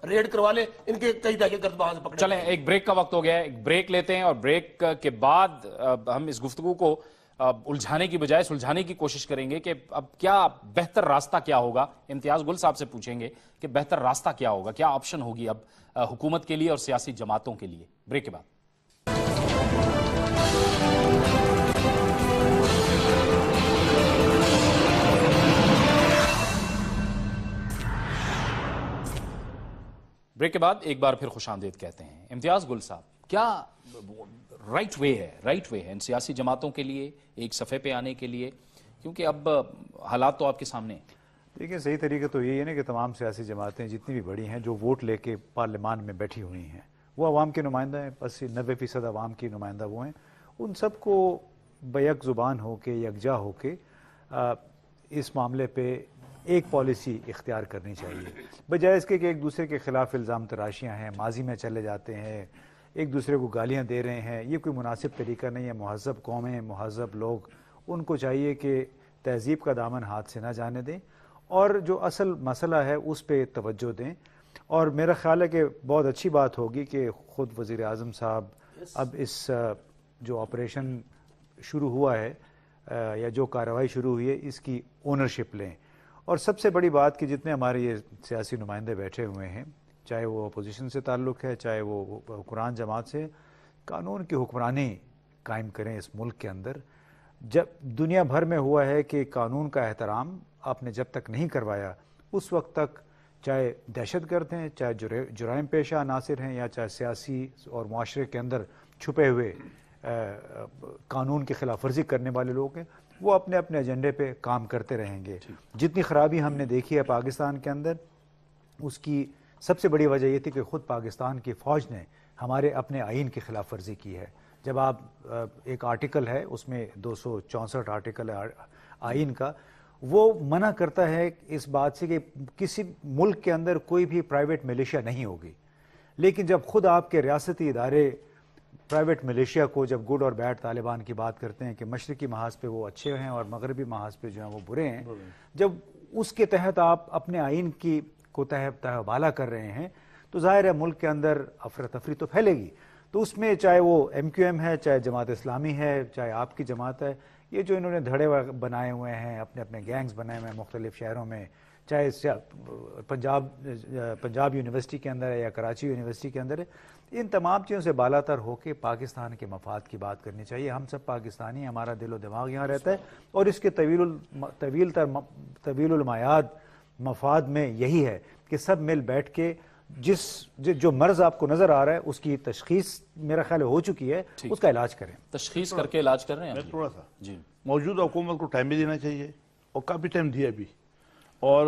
Speaker 3: ریڈ کروا لیں, ان کے کئی دہشت گرد وہاں سے پکڑے.
Speaker 1: چلیں ایک بریک کا وقت ہو گیا ہے, ایک بریک لیتے ہیں, اور بریک کے بعد ہم اس گفتگو کو الجھانے کی بجائے سلجھانے کی کوشش کریں گے کہ اب کیا بہتر راستہ کیا ہوگا. امتیاز گل صاحب سے پوچھیں گے کہ بہتر راستہ کیا ہوگا, کیا آپشن ہوگی اب حکومت کے لیے اور سیاسی جماعتوں کے لیے. بریک کے بعد. بریک کے بعد ایک بار پھر خوش آمدید کہتے ہیں. امتیاز گل صاحب, کیا رائٹ وے ہے ان سیاسی جماعتوں کے لیے ایک صفحے پہ آنے کے لیے, کیونکہ اب حالات تو آپ کے سامنے ہیں.
Speaker 5: دیکھیں صحیح طریقہ تو یہی ہے نا کہ تمام سیاسی جماعتیں جتنی بھی بڑی ہیں جو ووٹ لے کے پارلیمان میں بیٹھی ہوئی ہیں, وہ عوام کے نمائندہ ہیں, بس 90% عوام کی نمائندہ وہ ہیں. ان سب کو بیک زبان ہو کے, یکجا ہو کے اس معاملے پہ ایک پالیسی اختیار کرنی چاہیے, بجائے اس کے کہ ایک دوسرے کے خلاف الزام تراشیاں ہیں, ماضی میں چلے جاتے ہیں, ایک دوسرے کو گالیاں دے رہے ہیں. یہ کوئی مناسب طریقہ نہیں ہے. مہذب قومیں, مہذب لوگ, ان کو چاہیے کہ تہذیب کا دامن ہاتھ سے نہ جانے دیں اور جو اصل مسئلہ ہے اس پہ توجہ دیں. اور میرا خیال ہے کہ بہت اچھی بات ہوگی کہ خود وزیر اعظم صاحب اب اس جو آپریشن شروع ہوا ہے یا جو کارروائی شروع ہوئی ہے اس کی اونرشپ لیں. اور سب سے بڑی بات کہ جتنے ہمارے یہ سیاسی نمائندے بیٹھے ہوئے ہیں, چاہے وہ اپوزیشن سے تعلق ہے, چاہے وہ حکمران جماعت سے, قانون کی حکمرانی قائم کریں اس ملک کے اندر. جب دنیا بھر میں ہوا ہے کہ قانون کا احترام آپ نے جب تک نہیں کروایا, اس وقت تک چاہے دہشت گرد ہیں, چاہے جرائم پیشہ عناصر ہیں, یا چاہے سیاسی اور معاشرے کے اندر چھپے ہوئے قانون کی خلاف ورزی کرنے والے لوگ ہیں, وہ اپنے اپنے ایجنڈے پہ کام کرتے رہیں گے. جتنی خرابی ہم نے دیکھی ہے پاکستان کے اندر, اس کی سب سے بڑی وجہ یہ تھی کہ خود پاکستان کی فوج نے ہمارے اپنے آئین کی خلاف ورزی کی ہے. جب آپ ایک آرٹیکل ہے, اس میں 264 آرٹیکل ہے آئین کا, وہ منع کرتا ہے اس بات سے کہ کسی ملک کے اندر کوئی بھی پرائیویٹ ملیشیا نہیں ہوگی. لیکن جب خود آپ کے ریاستی ادارے پرائیویٹ ملیشیا کو جب گڈ اور بیڈ طالبان کی بات کرتے ہیں کہ مشرقی محاذ پہ وہ اچھے ہیں اور مغربی محاذ پہ جو ہیں وہ برے ہیں، جب اس کے تحت آپ اپنے آئین کی کو تہ بالا کر رہے ہیں تو ظاہر ہے ملک کے اندر افراتفری تو پھیلے گی. تو اس میں چاہے وہ MQM ہے، چاہے جماعت اسلامی ہے، چاہے آپ کی جماعت ہے، یہ جو انہوں نے دھڑے بنائے ہوئے ہیں، اپنے اپنے گینگز بنائے ہوئے ہیں مختلف شہروں میں، چاہے پنجاب یونیورسٹی کے اندر ہے یا کراچی یونیورسٹی کے اندر ہے، ان تمام چیزوں سے بالا تر ہو کے پاکستان کے مفاد کی بات کرنی چاہیے. ہم سب پاکستانی، ہمارا دل و دماغ یہاں رہتا ہے اور اس کے طویل المیعاد مفاد میں یہی ہے کہ سب مل بیٹھ کے جو مرض آپ کو نظر آ رہا ہے اس کی تشخیص میرا خیال ہو چکی ہے، اس کا علاج کریں.
Speaker 1: تشخیص کر کے علاج کر رہے ہیں
Speaker 2: تھوڑا سا
Speaker 1: جی.
Speaker 2: موجودہ حکومت کو ٹائم بھی دینا چاہیے اور کافی ٹائم دیا بھی، اور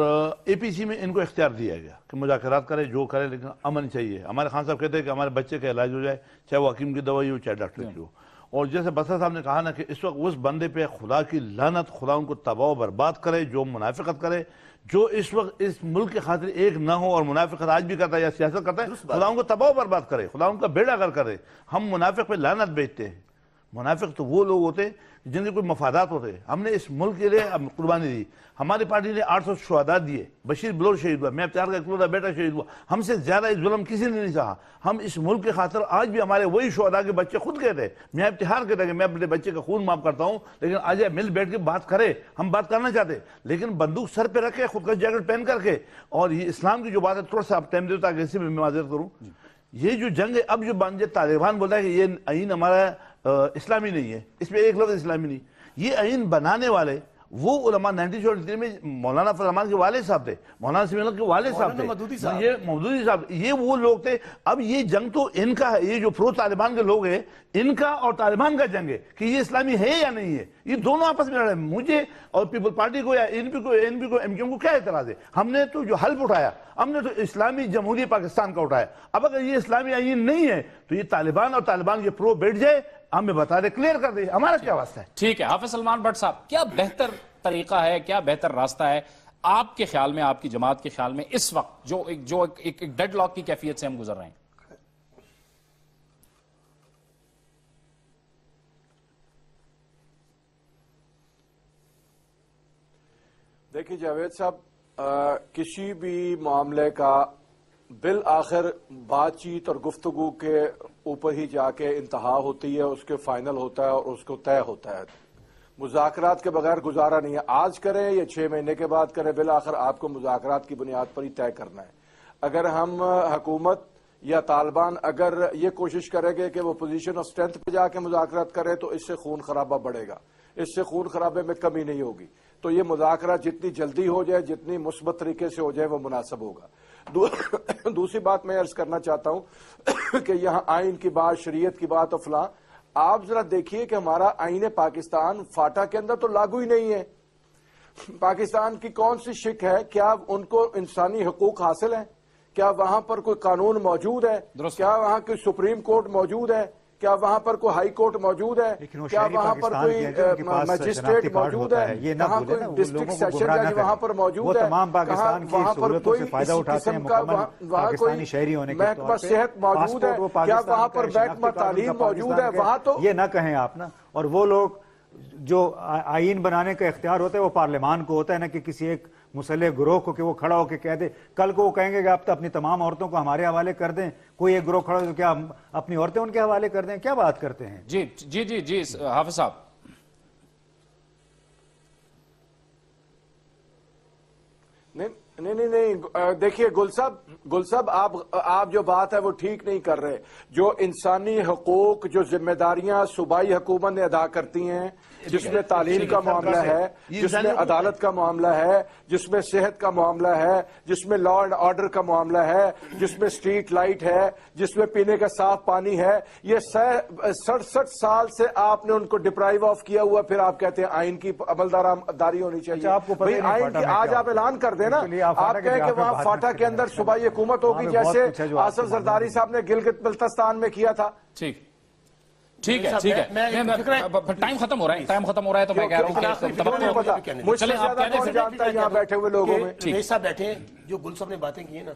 Speaker 2: APC میں ان کو اختیار دیا گیا کہ مذاکرات کرے جو کرے، لیکن امن چاہیے. ہمارے خان صاحب کہتے ہیں کہ ہمارے بچے کا علاج ہو جائے، چاہے وہ حکیم کی دوائی ہو چاہے ڈاکٹر کی ہو. اور جیسے بسر صاحب نے کہا نا کہ اس وقت اس بندے پہ خدا کی لعنت، خدا ان کو تباہ و برباد کرے جو منافقت کرے، جو اس وقت اس ملک کے خاطر ایک نہ ہو اور منافقت آج بھی کرتا ہے یا سیاست کرتا ہے، خدا ان کو تباہ و برباد کرے، خدا ان کا بیڑا گر کرے. ہم منافق پہ لعنت بیچتے ہیں. منافق تو وہ لوگ ہوتے جن کے کوئی مفادات ہوتے. ہم نے اس ملک کے لیے قربانی دی. ہماری پارٹی نے 800 شہداء دیے. بشیر بلور شہید ہوا، میں اختیار کا اکلوتا بیٹا شہید ہوا. ہم سے زیادہ اس ظلم کسی نے نہیں چاہا. ہم اس ملک کے خاطر آج بھی ہمارے وہی شہداء کے بچے خود کہتے ہیں، میں ابتہار کہتا کہ میں اپنے بچے کا خون معاف کرتا ہوں، لیکن آج مل بیٹھ کے بات کرے. ہم بات کرنا چاہتے لیکن بندوق سر پہ رکھے، خود کا جیکٹ پہن کر کے. اور یہ اسلام کی جو بات ہے تھوڑا سا آپ ٹائم دے تاکہ اسی میں معذرت کروں. یہ جو جنگ ہے اب جو طالبان بول رہا ہے کہ یہ آئین ہمارا اسلامی نہیں ہے، اس میں ایک لفظ اسلامی نہیں. یہ آئین بنانے والے وہ علماء 1973 میں مولانا فضل الرحمان کے والد صاحب تھے، مولانا سمیع اللہ کے والد صاحب تھے، یہ مودودی صاحب، یہ وہ لوگ تھے. اب یہ جنگ تو ان کا ہے، یہ جو پرو طالبان کے لوگ ہیں ان کا اور طالبان کا جنگ ہے کہ یہ اسلامی ہے یا نہیں ہے. یہ دونوں آپس میں لڑ رہے ہیں. مجھے اور پیپل پارٹی کو یا NP کو MQM کو کیا اعتراض ہے؟ ہم نے تو جو حلف اٹھایا، ہم نے تو اسلامی جمہوریہ پاکستان کا اٹھایا. اب اگر یہ اسلامی آئین نہیں ہے تو یہ طالبان اور طالبان کے پرو بیٹھ جائے، ہمیں بتا دے، کلیئر کر دے، ہمارا کیا واسطہ ہے.
Speaker 1: ٹھیک ہے. حافظ سلمان بٹ صاحب، کیا بہتر طریقہ ہے، کیا بہتر راستہ ہے آپ کے خیال میں، آپ کی جماعت کے خیال میں اس وقت جو ایک ڈیڈ لاک کی کیفیت سے ہم گزر رہے ہیں؟
Speaker 7: دیکھیے جاوید صاحب، کسی بھی معاملے کا بالآخر بات چیت اور گفتگو کے اوپر ہی جا کے انتہا ہوتی ہے، اس کے فائنل ہوتا ہے اور اس کو طے ہوتا ہے. مذاکرات کے بغیر گزارا نہیں ہے. آج کریں یا 6 مہینے کے بعد کریں، بالآخر آپ کو مذاکرات کی بنیاد پر ہی طے کرنا ہے. اگر ہم حکومت یا طالبان اگر یہ کوشش کریں گے کہ وہ پوزیشن آف اسٹرینتھ پہ جا کے مذاکرات کرے تو اس سے خون خرابہ بڑھے گا، اس سے خون خرابے میں کمی نہیں ہوگی. تو یہ مذاکرات جتنی جلدی ہو جائے، جتنی مثبت طریقے سے ہو جائے، وہ مناسب ہوگا. دوسری بات میں عرض کرنا چاہتا ہوں کہ یہاں آئین کی بات، شریعت کی بات اور فلاں، آپ ذرا دیکھیے کہ ہمارا آئین پاکستان فاٹا کے اندر تو لاگو ہی نہیں ہے. پاکستان کی کون سی شک ہے؟ کیا ان کو انسانی حقوق حاصل ہیں؟ کیا وہاں پر کوئی قانون موجود ہے؟ کیا وہاں کوئی سپریم کورٹ موجود ہے؟ کیا وہاں پر کوئی ہائی کورٹ موجود ہے؟ کیا وہاں پر کوئی مجسٹریٹ موجود ہے؟ کہاں کوئی ڈسٹرکٹ سیشن جج وہاں پر موجود ہے؟ وہاں پر کوئی اسی قسم کا وہاں کوئی محکمہ صحت موجود ہے؟ کیا وہاں پر محکمہ تعلیم موجود ہے؟ وہاں تو
Speaker 5: یہ نہ کہیں آپ نا. اور وہ لوگ جو آئین بنانے کا اختیار ہوتا ہے وہ پارلیمان کو ہوتا ہے، نہ کہ کسی ایک مسلح گروہ کو کہ وہ کھڑا ہو کے کہہ دے. کل کو وہ کہیں گے کہ آپ تو اپنی تمام عورتوں کو ہمارے حوالے کر دیں. کوئی ایک گروہ کھڑا ہو تو کیا اپنی عورتیں ان کے حوالے کر دیں؟ کیا بات کرتے ہیں؟
Speaker 1: جی جی جی جی حافظ صاحب.
Speaker 7: نہیں دیکھیے گل صاحب آپ جو بات ہے وہ ٹھیک نہیں کر رہے. جو انسانی حقوق، جو ذمہ داریاں صوبائی حکومت نے ادا کرتی ہیں، جس میں تعلیم کا معاملہ ہے، جس میں عدالت کا معاملہ ہے، جس میں صحت کا معاملہ ہے، جس میں لا اینڈ آرڈر کا معاملہ ہے، جس میں اسٹریٹ لائٹ ہے، جس میں پینے کا صاف پانی ہے، یہ 67 سال سے آپ نے ان کو ڈپرائیو آف کیا ہوا. پھر آپ کہتے ہیں آئین کی عملداری ہونی چاہیے. بھائی آئین کی آج آپ اعلان کر دیں نا. آپ کہیں کہ وہاں فاٹا کے اندر صوبائی حکومت ہوگی جیسے آصف زرداری صاحب نے گلگت بلتستان میں کیا تھا.
Speaker 1: ٹھیک ہے. ٹائم ختم ہو رہا ہے تو میں کہہ رہا ہوں کہ
Speaker 7: مجھ سے زیادہ کون جانتا ہے یہاں بیٹھے ہوئے لوگوں میں.
Speaker 3: صاحب بیٹھے ہیں، جو گل صاحب نے باتیں کی ہیں نا،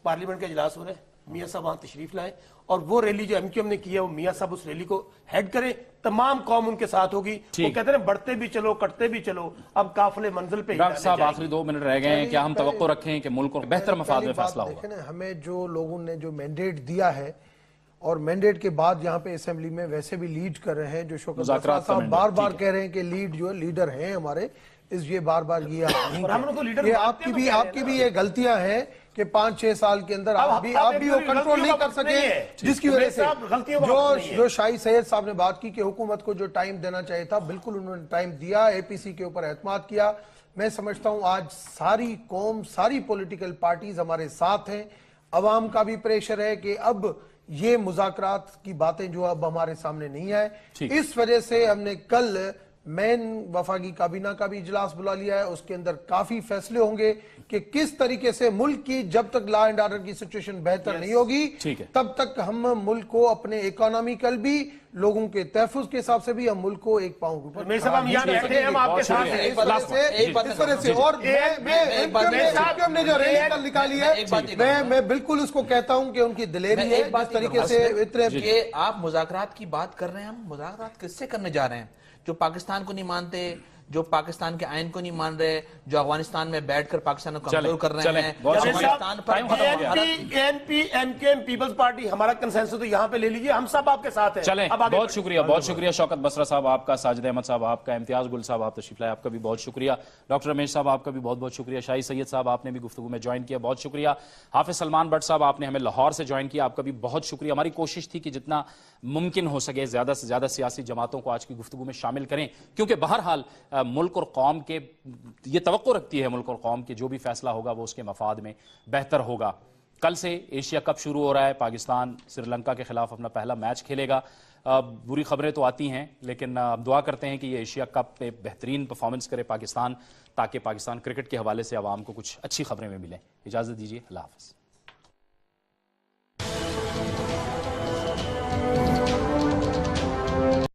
Speaker 3: پارلیمنٹ کا اجلاس ہو رہا ہے، میاں صاحب وہاں تشریف لائیں اور وہ ریلی جو MQM نے کی ہے وہ میاں صاحب اس ریلی کو ہیڈ کریں, تمام قوم ان کے ساتھ ہوگی. وہ کہتے ہیں بڑھتے بھی چلو کٹتے بھی چلو, اب قافلے منزل پہ.
Speaker 1: ڈاکٹر صاحب آخری 2 منٹ رہ گئے ہیں, کیا ہم توقع رکھیں کہ ملک کو بہتر مفاد میں فیصلہ ہوگا؟
Speaker 4: دیکھیں نا, ہمیں جو لوگوں نے جو مینڈیٹ دیا ہے اور مینڈیٹ کے بعد یہاں پہ اسمبلی میں ویسے بھی لیڈ کر رہے ہیں, جو شوکت ظفر صاحب بار بار کہہ رہے ہیں کہ لیڈ جو لیڈر ہیں ہمارے, یہ بار بار یہ آپ کی بھی یہ غلطیاں ہیں کہ 5-6 سال کے اندر آپ بھی وہ کنٹرول نہیں کر سکے, جس کی وجہ سے جو شاہی سید صاحب نے بات کی کہ حکومت کو جو ٹائم دینا چاہیے تھا, بالکل انہوں نے ٹائم دیا, APC کے اوپر اعتماد کیا. میں سمجھتا ہوں آج ساری قوم, ساری پولیٹیکل پارٹیز ہمارے ساتھ ہیں, عوام کا بھی پریشر ہے کہ اب یہ مذاکرات کی باتیں جو اب ہمارے سامنے نہیں آئے. اس وجہ سے ہم نے کل مین وفاقی کابینہ کا بھی اجلاس بلا لیا ہے, اس کے اندر کافی فیصلے ہوں گے کہ کس طریقے سے ملک کی, جب تک لا اینڈ آرڈر کی سچویشن بہتر نہیں ہوگی تب تک ہم ملک کو اپنے اکانومیکل بھی, لوگوں کے تحفظ کے حساب سے بھی ہم ملک کو ایک پاؤں کے اوپر. اور نے جو ریلی کل نکالی ہے, میں بالکل اس کو کہتا ہوں کہ ان کی دلیری ہے. اس طریقے سے
Speaker 6: کہ آپ مذاکرات کی بات کر رہے ہیں, ہم مذاکرات کس سے کرنے جا رہے ہیں؟ جو پاکستان کو نہیں مانتے, جو پاکستان کے آئین کو نہیں مان رہے, جو افغانستان میں بیٹھ کر پاکستان کو کمزور کر رہے ہیں.
Speaker 3: MQM پیپلز پارٹی ہمارا کنسنسس تو یہاں پہ لے لیجئے, ہم سب آپ کے ساتھ ہیں.
Speaker 1: چلیں, بہت شکریہ شوکت بسرا صاحب آپ کا, ساجد احمد صاحب آپ کا, امتیاز گل صاحب آپ تشریف لائے, آپ کا بھی بہت شکریہ. ڈاکٹر رمیش صاحب آپ کا بھی بہت بہت شکریہ. شاہی سید صاحب آپ نے بھی گفتگو میں جوائن کیا, بہت شکریہ. حافظ سلمان بٹ صاحب آپ نے ہمیں لاہور سے جوائن کیا, آپ کا بھی بہت شکریہ. ہماری کوشش تھی کہ جتنا ممکن ہو سکے زیادہ سے زیادہ سیاسی جماعتوں کو آج کی گفتگو میں شامل کریں, کیونکہ بہرحال ملک اور قوم کے یہ توقع رکھتی ہے, ملک اور قوم کے جو بھی فیصلہ ہوگا وہ اس کے مفاد میں بہتر ہوگا. کل سے ایشیا کپ شروع ہو رہا ہے, پاکستان سری لنکا کے خلاف اپنا پہلا میچ کھیلے گا. بری خبریں تو آتی ہیں لیکن دعا کرتے ہیں کہ یہ ایشیا کپ پہ بہترین پرفارمنس کرے پاکستان, تاکہ پاکستان کرکٹ کے حوالے سے عوام کو کچھ اچھی خبریں میں ملیں. اجازت دیجیے, اللہ حافظ.